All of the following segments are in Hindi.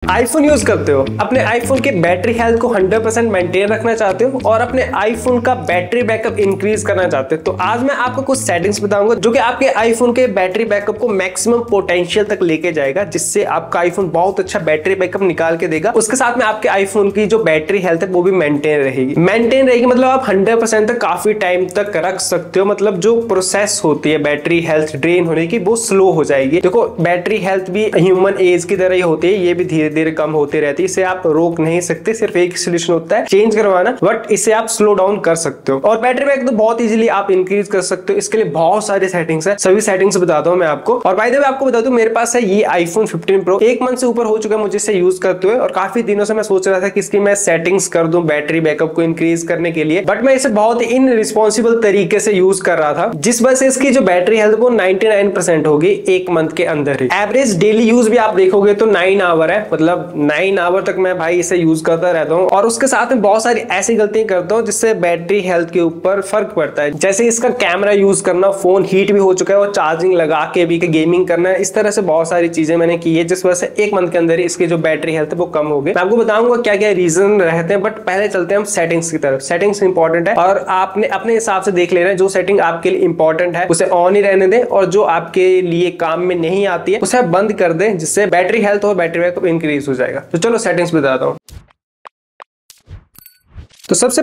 आईफोन यूज करते हो, अपने आईफोन की बैटरी हेल्थ को 100% मेंटेन रखना चाहते हो और अपने आईफोन का बैटरी बैकअप इंक्रीज करना चाहते हो, तो आज मैं आपको कुछ सेटिंग्स बताऊंगा जो कि आपके आईफोन के बैटरी बैकअप को मैक्सिमम पोटेंशियल तक लेके जाएगा, जिससे आपका आईफोन बहुत अच्छा बैटरी बैकअप निकाल के देगा। उसके साथ में आपके आईफोन की जो बैटरी हेल्थ है वो भी मेंटेन रहेगी मतलब आप 100% तक काफी टाइम तक रख सकते हो। मतलब जो प्रोसेस होती है बैटरी हेल्थ ड्रेन होने की वो स्लो हो जाएगी। देखो बैटरी हेल्थ भी ह्यूमन एज की तरह ही होती है, ये भी धीरे धीरे कम होती रहती है, इसे आप रोक नहीं सकते, सिर्फ एक सोल्यूशन होता है चेंज करवाना, बट इसे आप स्लो डाउन कर सकते हो। और बैटरी बैकअप तो बहुत इजीली आप इंक्रीज कर सकते हो। इसके लिए बहुत सारे सेटिंग्स है, सभी सेटिंग्स बताता हूं मैं आपको। और बाय द वे आपको बता दूं, मेरे पास है ये आईफोन 15 प्रो, 1 मंथ से ऊपर हो चुका है मुझे इसे यूज करते हुए, और काफी दिनों से मैं सोच रहा था कि इसकी मैं सेटिंग्स कर दूं बैटरी बैकअप को इंक्रीज करने के लिए, बट मैं इसे बहुत ही इनरिस्पॉन्सिबल तरीके से यूज कर रहा था, जिस वजह से इसकी जो बैटरी हेल्थ वो 99% होगी 1 मंथ के अंदर ही। एवरेज डेली यूज भी आप देखोगे तो 9 आवर है, मतलब 9 आवर तक मैं भाई इसे यूज करता रहता हूँ। और उसके साथ में बहुत सारी ऐसी गलतियां करता हूँ जिससे बैटरी हेल्थ के ऊपर फर्क पड़ता है, जैसे इसका कैमरा यूज करना, फोन हीट भी हो चुका है और चार्जिंग लगा के भी गेमिंग करना है। इस तरह से बहुत सारी चीजें मैंने की है जिस वजह से 1 मंथ के अंदर ही इसकी जो बैटरी हेल्थ है वो कम हो गई। मैं आपको बताऊंगा क्या क्या रीजन रहते हैं, बट पहले चलते हैं हम सेटिंग्स की तरफ। सेटिंग्स इंपॉर्टेंट है और आपने अपने हिसाब से देख लेना है, जो सेटिंग आपके लिए इंपॉर्टेंट है उसे ऑन ही रहने दें, और जो आपके लिए काम में नहीं आती है उसे आप बंद कर दें, जिससे बैटरी हेल्थ और बैटरी बैकअप इंक्रीज हो जाएगा। तो चलो सेटिंग्स बताता हूँ। तो सबसे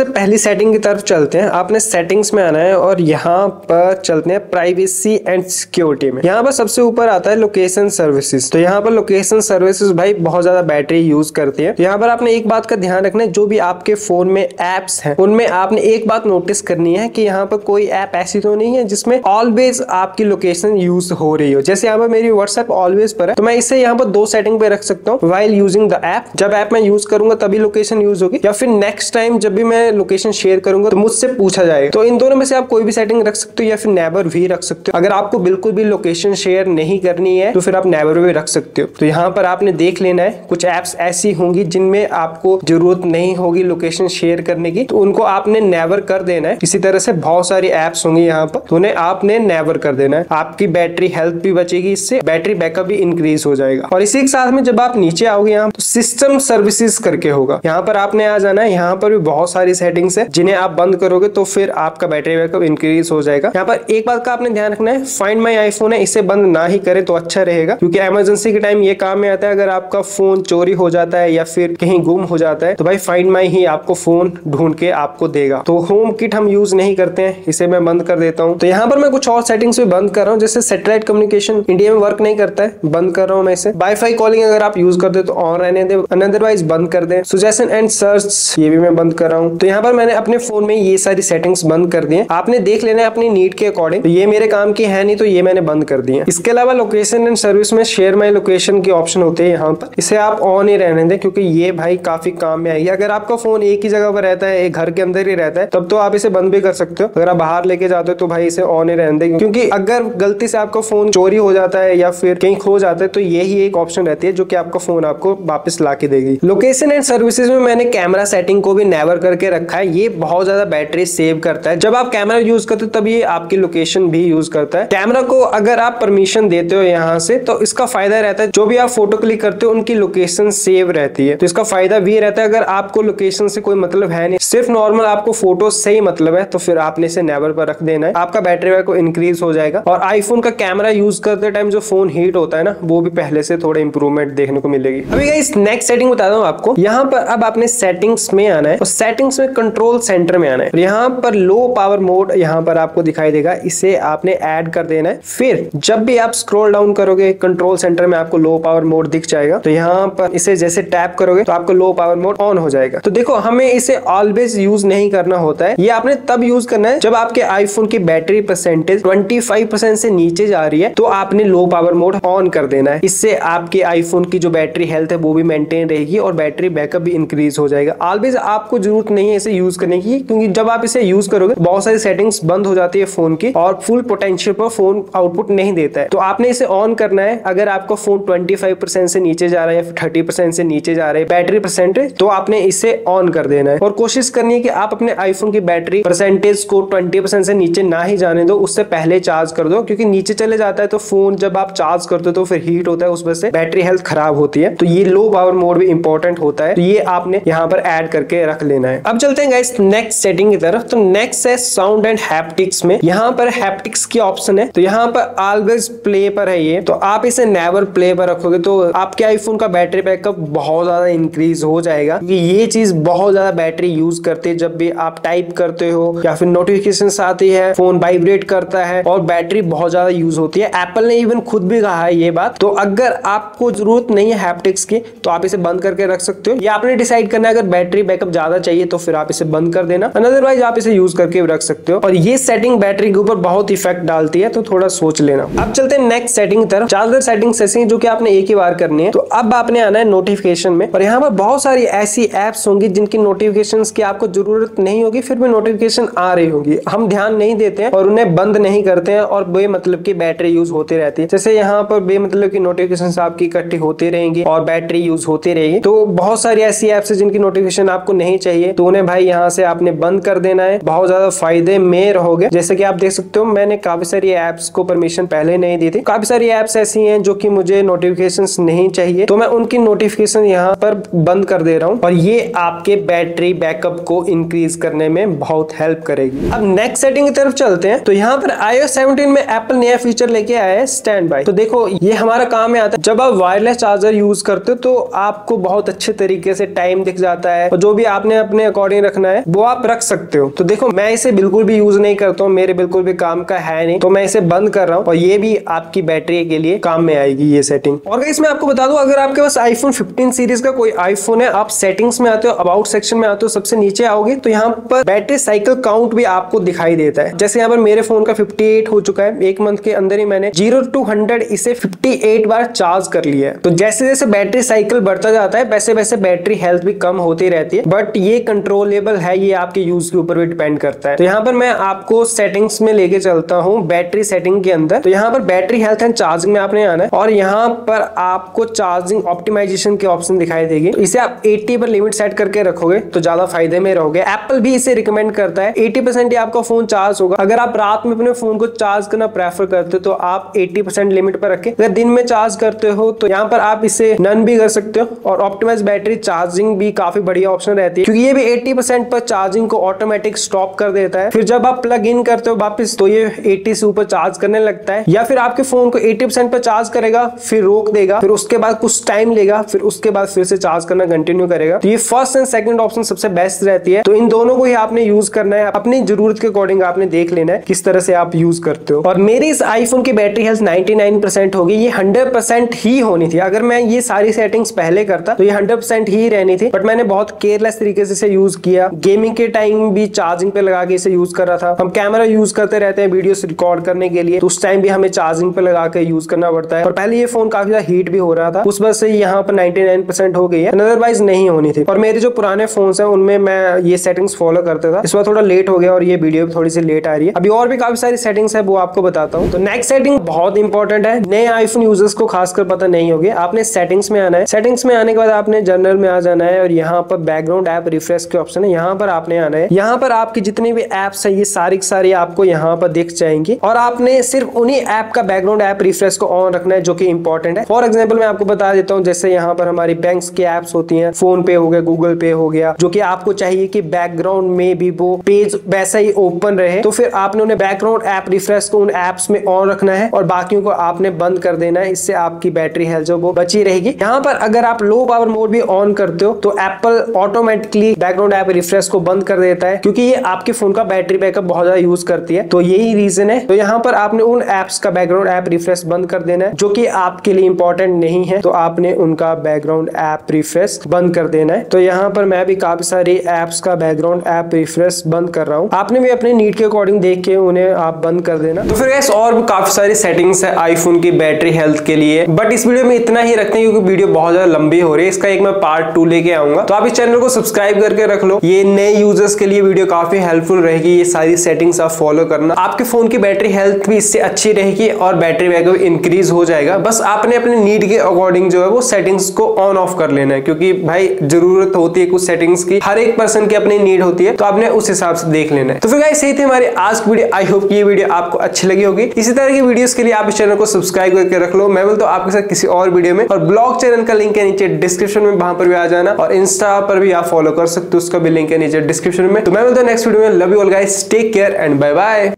पहली सेटिंग की तरफ चलते हैं। आपने सेटिंग्स में आना है और यहाँ पर चलते हैं प्राइवेसी एंड सिक्योरिटी में। यहाँ पर सबसे ऊपर आता है लोकेशन सर्विसेज। तो यहाँ पर लोकेशन सर्विसेज भाई बहुत ज्यादा बैटरी यूज करती है। यहाँ पर आपने एक बात का ध्यान रखना है, जो भी आपके फोन में एप्स हैं उनमें आपने एक बात नोटिस करनी है कि यहाँ पर कोई ऐप ऐसी तो नहीं है जिसमें ऑलवेज आपकी लोकेशन यूज हो रही हो। जैसे यहाँ पर मेरी व्हाट्सएप ऑलवेज पर है, तो मैं इसे यहाँ पर 2 सेटिंग पे रख सकता हूँ। वाइल यूजिंग द ऐप, जब ऐप मैं यूज करूंगा तभी लोकेशन यूज होगी, या फिर नेक्स्ट टाइम जब भी मैं लोकेशन शेयर करूंगा तो मुझसे पूछा जाएगा। तो इन दोनों में से आप कोई भी सेटिंग रख सकते हो, या फिर नेवर भी रख सकते हो। अगर आपको बिल्कुल भी लोकेशन शेयर नहीं करनी है तो फिर आप नेवर भी रख सकते हो। तो यहाँ पर आपने देख लेना है, कुछ एप्स ऐसी होंगी जिनमें आपको जरूरत नहीं होगी लोकेशन शेयर करने की, तो उनको आपने नेवर कर देना है। इसी तरह से बहुत सारी एप्स होंगी यहाँ पर, तो उन्हें आपने नेवर कर देना है। आपकी बैटरी हेल्थ भी बचेगी, इससे बैटरी बैकअप भी इंक्रीज हो जाएगा। और इसी के साथ में जब आप नीचे आओगे यहाँ तो सिस्टम सर्विसेज करके होगा, यहाँ पर आपने आ जाना है। यहाँ पर भी बहुत सारी सेटिंग्स है जिन्हें आप बंद करोगे तो फिर आपका बैटरी बैकअप इंक्रीज हो जाएगा। यहाँ पर एक बात का आपने ध्यान रखना है, फाइंड माई आईफोन है, इसे बंद ना ही करे तो अच्छा रहेगा, क्योंकि इमरजेंसी के टाइम ये काम में आता है। अगर आपका फोन चोरी हो जाता है या फिर कहीं गुम हो जाता है तो भाई फाइंड माई ही आपको फोन ढूंढ के आपको देगा। तो होम किट हम यूज नहीं करते हैं, इसे मैं बंद कर देता हूँ। तो यहाँ पर मैं कुछ और सेटिंग्स भी बंद कर रहा हूँ, जैसे सैटेलाइट कम्युनिकेशन इंडिया में वर्क नहीं करता है, बंद कर रहा हूँ मैं इसे। वाईफाई कॉलिंग अगर आप यूज करते तो ऑन रहने दे, अदरवाइज बंद कर दें। सजेशन एंड सर्च ये भी मैं बंद कर रहा हूँ। तो यहाँ पर मैंने अपने फोन में ये सारी सेटिंग्स बंद कर दी है, आपने देख लेना है अपनी नीड के अकॉर्डिंग। तो ये मेरे काम की है नहीं, तो ये मैंने बंद कर दी है। इसके अलावा लोकेशन एंड सर्विस में शेयर माई लोकेशन की ऑप्शन होती है यहाँ पर, इसे आप ऑन ही रहने दें, क्योंकि ये भाई काफी काम में आएगी। अगर आपका फोन एक ही जगह पर रहता है, एक घर के अंदर ही रहता है, तब तो आप इसे बंद भी कर सकते हो। अगर आप बाहर लेके जाते हो तो भाई इसे ऑन ही रहने दें, क्योंकि अगर गलती से आपका फोन चोरी हो जाता है या फिर कहीं खो जाता है तो यही एक ऑप्शन रहती है जो कि आपका फोन आपको वापस ला के देगी। लोकेशन एंड सर्विसेज में मैंने कैमरा सेटिंग को भी नेवर करके रखा है। ये बहुत ज्यादा बैटरी सेव करता है। जब आप कैमरा यूज करते हो तब ये आपकी लोकेशन भी यूज करता है। कैमरा को अगर आप परमिशन देते हो यहाँ से तो इसका फायदा रहता है, जो भी आप फोटो क्लिक करते हो उनकी लोकेशन सेव रहती है। तो इसका फायदा भी रहता है, अगर आपको लोकेशन से कोई मतलब है नहीं, सिर्फ नॉर्मल आपको फोटो से ही मतलब है, तो फिर आपने इसे नेवर पर रख देना है। आपका बैटरी बैकअप इंक्रीज हो जाएगा। और आईफोन का कैमरा यूज करते टाइम जो फोन हीट होता है ना, वो भी पहले से थोड़ा इंप्रूवमेंट देखने को मिलेगी। अभी गाइस नेक्स्ट सेटिंग बताता हूँ आपको। यहाँ पर अब आपने सेटिंग्स में आना है और सेटिंग्स में कंट्रोल सेंटर में आना है। यहाँ पर लो पावर मोड यहाँ पर आपको दिखाई देगा, इसे आपने ऐड कर देना है। फिर जब भी आप स्क्रॉल डाउन करोगे कंट्रोल सेंटर में आपको लो पावर मोड दिख जाएगा, तो यहाँ पर इसे जैसे टैप करोगे तो आपको लो पावर मोड ऑन हो जाएगा। तो देखो हमें इसे ऑलवेज यूज नहीं करना होता है, ये आपने तब यूज करना है जब आपके आईफोन की बैटरी परसेंटेज 25% से नीचे जा रही है, तो आपने लो पावर मोड ऑन कर देना है। इससे आपके आईफोन की जो बैटरी हेल्थ है वो भी मेंटेन रहेगी और बैटरी बैकअप भी इंक्रीज हो जाएगा। ऑलवेज आपको जरूरत नहीं है इसे यूज करने की, क्योंकि जब आप इसे यूज करोगे बहुत सारी सेटिंग्स बंद हो जाती है फोन की और फुल पोटेंशियल पर फोन आउटपुट नहीं देता है। तो आपने इसे ऑन करना है। अगर आपका फोन 25% से नीचे जा रहा है या फिर 30% से नीचे जा रहा है बैटरी परसेंटेज, तो आपने इसे ऑन कर देना है और कोशिश करनी है कि आप अपने आईफोन की बैटरी परसेंटेज को 20% से नीचे ना ही जाने दो, उससे पहले चार्ज कर दो, क्योंकि नीचे चले जाता है तो फोन जब आप चार्ज करते हो तो फिर हीट होता है, उस वजह से बैटरी हेल्थ खराब होती है। तो ये लो पावर मोड भी इंपॉर्टेंट होता है, तो ये आपने यहाँ पर ऐड करके रख लेना है। अब चलते हैं गाइस नेक्स्ट सेटिंग की तरफ। तो नेक्स्ट है साउंड एंड हैप्टिक्स में। यहाँ पर हैप्टिक्स की ऑप्शन है, तो यहाँ पर ऑलवेज प्ले पर है ये, तो आप इसे नेवर प्ले पर रखोगे तो आपके आईफोन का बैटरी बैकअप बहुत ज्यादा इंक्रीज हो जाएगा, क्योंकि ये चीज बहुत ज्यादा बैटरी यूज करती है। जब भी आप टाइप करते हो या फिर नोटिफिकेशन आती है, फोन वाइब्रेट करता है और बैटरी बहुत ज्यादा यूज होती है। एप्पल ने इवन खुद भी कहा है ये बात। तो अगर आपको जरूरत नहीं है हैप्टिक्स की तो आप इसे बंद करके रख सकते हो, या आपने डिसाइड करना है अगर बैटरी बैकअप ज्यादा चाहिए तो फिर आप इसे बंद कर देना, अदरवाइज आप इसे यूज करके रख सकते हो। और ये सेटिंग बैटरी के ऊपर बहुत इफेक्ट डालती है, तो थोड़ा सोच लेना। अब चलते हैं नेक्स्ट सेटिंग की तरफ। ज्यादातर सेटिंग्स ऐसी हैं जो कि आपने एक ही बार करनी है। तो अब आपने आना है नोटिफिकेशन में, और यहाँ पर बहुत सारी ऐसी एप्स होंगी जिनकी नोटिफिकेशंस की आपको जरूरत नहीं होगी, फिर भी नोटिफिकेशन आ रही होगी, हम ध्यान नहीं देते हैं और उन्हें बंद नहीं करते हैं और बेमतलब की बैटरी यूज होती रहती है। जैसे यहाँ पर बेमतलब की नोटिफिकेशन आपकी इकट्ठी होती रहेंगी और बैटरी यूज होती रहेगी। तो बहुत सारी ऐसी एप्स है जिनकी नोटिफिकेशन आपको नहीं चाहिए, तो उन्हें भाई यहाँ से आपने बंद कर देना है, बहुत ज्यादा फायदे में रहोगे। जैसे कि आप देख सकते हो मैंने काफी सारी एप्स को परमिशन पहले नहीं दी थी। काफी सारी एप्स ऐसी हैं जो कि मुझे नोटिफिकेशंस नहीं चाहिए, तो मैं उनकी नोटिफिकेशन यहाँ पर बंद कर दे रहा हूँ और ये आपके बैटरी बैकअप को इंक्रीज करने में बहुत हेल्प करेगी। अब नेक्स्ट सेटिंग की तरफ चलते हैं। तो यहाँ पर iOS 17 में एप्पल नया फीचर लेके आया है स्टैंड बाय। तो देखो ये हमारा काम में आता है, जब आप वायरलेस चार्जर यूज करते हो तो आपको बहुत अच्छे तरीके से टाइम दिख जाता है और जो भी आपने अपने अकॉर्डिंग रखना है वो आप रख सकते हो। तो देखो मैं इसे बिल्कुल भी यूज नहीं करता हूँ, मेरे बिल्कुल भी काम का है नहीं, तो मैं इसे बंद कर रहा हूँ और ये भी आपकी बैटरी के लिए काम में आएगी ये सेटिंग। और गाइस मैं आपको बता दूं, अगर आपके पास आईफोन 15 सीरीज का कोई आईफोन है, आप सेटिंग्स में आते हो, अबाउट सेक्शन में आते हो, सबसे नीचे आओगे तो यहाँ पर बैटरी साइकिल काउंट भी आपको दिखाई देता है। जैसे यहाँ पर मेरे फोन का 58 हो चुका है, एक मंथ के अंदर ही मैंने 0 to 100 इसे 58 बार चार्ज कर लिया है। तो जैसे जैसे बैटरी साइकिल बढ़ता जाता है वैसे वैसे बैटरी हेल्थ भी कम होती रहती है, बट ये कंट्रोलेबल है, ये आपके यूज के ऊपर भी डिपेंड करता है। तो यहाँ पर मैं आपको सेटिंग्स में लेके चलता हूँ बैटरी सेटिंग के अंदर। तो यहाँ पर बैटरी हेल्थ एंड चार्जिंग में आपने आना है और यहाँ पर आपको चार्जिंग ऑप्टिमाइजेशन के ऑप्शन दिखाई देगी। तो इसे आप 80 पर लिमिट सेट करके रखोगे तो ज्यादा फायदे में रहोगे। एप्पल भी इसे रिकमेंड करता है 80% ही आपका फोन चार्ज होगा। अगर आप रात में अपने फोन को चार्ज करना प्रेफर करते हो तो आप 80% लिमिट पर रखें। अगर दिन में चार्ज करते हो तो यहाँ पर आप इसे नन भी कर सकते हो। और ऑप्टिमाइज बैटरी चार्जिंग भी काफी बढ़िया ऑप्शन रहती है, क्योंकि ये भी 80% पर चार्जिंग को ऑटोमेटिक स्टॉप कर देता है। फिर जब आप प्लग इन करते हो वापस तो ये 80 से ऊपर चार्ज करने लगता है, या फिर आपके फोन को 80% पर चार्ज करेगा, फिर रोक देगा, फिर उसके बाद कुछ टाइम लेगा, फिर उसके बाद फिर से चार्ज करना कंटिन्यू करेगा। तो ये फर्स्ट एंड सेकंड ऑप्शन सबसे बेस्ट रहती है। तो इन दोनों को ही आपने यूज करना है, अपनी जरूरत के अकॉर्डिंग आपने देख लेना है किस तरह से आप यूज करते हो। और मेरी इस आईफोन की बैटरी हेल्थ 99% होगी, ये 100% ही होनी थी। अगर मैं ये सारी सेटिंग्स पहले करता तो ये 100% ही रहनी थी, बट मैंने बहुत केयरलेस तरीके से इसे यूज किया। गेमिंग के टाइम भी चार्जिंग पे लगा के इसे यूज कर रहा था। हम कैमरा यूज करते रहते हैं वीडियोस रिकॉर्ड करने के लिए, तो उस टाइम भी हमें चार्जिंग पे लगा के यूज करना पड़ता है। और पहले ये फोन काफी ज्यादा हीट भी हो रहा था, उस वजह से यहाँ पर 99% हो गई है, अदरवाइज नहीं होनी थी। और मेरे जो पुराने फोन है उनमें मैं ये सेटिंग्स फॉलो करता था, इस बार थोड़ा लेट हो गया और ये वीडियो थोड़ी सी लेट आ रही है। अभी और भी काफी सारी सेटिंग्स है वो आपको बताता हूँ। तो नेक्स्ट सेटिंग बहुत इंपॉर्टेंट है, नए आईफोन यूजर्स को खासकर पता नहीं होगी। आपने सेटिंग्स में आना है, सेटिंग्स में आने के बाद आपने जनरल में आ जाना है और यहाँ पर बैकग्राउंड ऐप रिफ्रेश के ऑप्शन है, यहाँ पर आपने आना है। यहाँ पर आपकी जितनी भी एप्स है ये सारी आपको यहाँ पर दिख जाएंगी और आपने सिर्फ उन्हीं ऐप का बैकग्राउंड ऐप रिफ्रेश को ऑन रखना है, जो कि इंपॉर्टेंट है। फॉर एग्जाम्पल मैं आपको बता देता हूँ, जैसे यहाँ पर हमारी बैंक्स की एप्स होती हैं, फोन पे हो गया, गूगल पे हो गया, जो कि आपको चाहिए कि बैकग्राउंड में भी वो पेज वैसा ही ओपन रहे, तो फिर आपने उन्हें बैकग्राउंड ऐप रिफ्रेश को उन एप्स में ऑन रखना है और बाकियों को आपने बंद कर देना है। इससे आपकी बैटरी हेल्थ जो वो बची रहेगी। यहाँ पर अगर आप लो पावर मोड भी ऑन करते हो तो Apple automatically background app refresh को बंद कर देता है, क्योंकि ये आपके फोन का बैटरी बैकअप बहुत ज्यादा यूज करती है। तो यही रीजन है। तो यहाँ पर आपने उन एप्स का बैकग्राउंड ऐप रिफ्रेश बंद कर देना है जो कि आपके लिए इंपॉर्टेंट नहीं है, तो आपने उनका बैकग्राउंड ऐप रिफ्रेश बंद कर देना है। तो यहाँ पर मैं भी काफी सारी एप्स का बैकग्राउंड ऐप रिफ्रेश बंद कर रहा हूँ, आपने भी अपने नीड के अकॉर्डिंग देख के उन्हें आप बंद कर देना। तो फिर गाइस और भी काफी सारी सेटिंग्स है आईफोन की बैटरी हेल्थ के लिए, बट इस वीडियो में इतना ही रखते हैं क्योंकि वीडियो बहुत ज्यादा लंबी हो रही है। इसका एक मैं पार्ट 2 लेके आऊंगा, तो आप इस चैनल को सब्सक्राइब करके रख लो। ये नए यूजर्स के लिए वीडियो काफी हेल्पफुल रहेगी। ये सारी सेटिंग्स आप फॉलो करना, आपके फोन की बैटरी हेल्थ भी इससे अच्छी रहेगी और बैटरी बैकअप इंक्रीज हो जाएगा। बस आपने अपने नीड के अकॉर्डिंग जो है वो सेटिंग्स को ऑन ऑफ कर लेना है, क्योंकि भाई जरूरत होती है कुछ सेटिंग्स की, हर एक पर्सन की अपनी नीड होती है, तो आपने उस हिसाब से देख लेना है। तो फिर गाइस यही थी हमारी आज की वीडियो। आई होप ये वीडियो आपको अच्छी लगी होगी। इसी तरह की वीडियोस के लिए आप इस चैनल को सब्सक्राइब करके रख लो। मैं बोलता हूं आपके साथ किसी और वीडियो में। और ब्लॉग चैनल का लिंक है नीचे डिस्क्रिप्शन में, वहां पर भी आ जाना। और इंस्टा पर भी आप फॉलो कर सकते हो, उसका भी लिंक है नीचे डिस्क्रिप्शन में। तो मैं बोलता हूं नेक्स्ट वीडियो में। Love you all guys, take care and bye bye.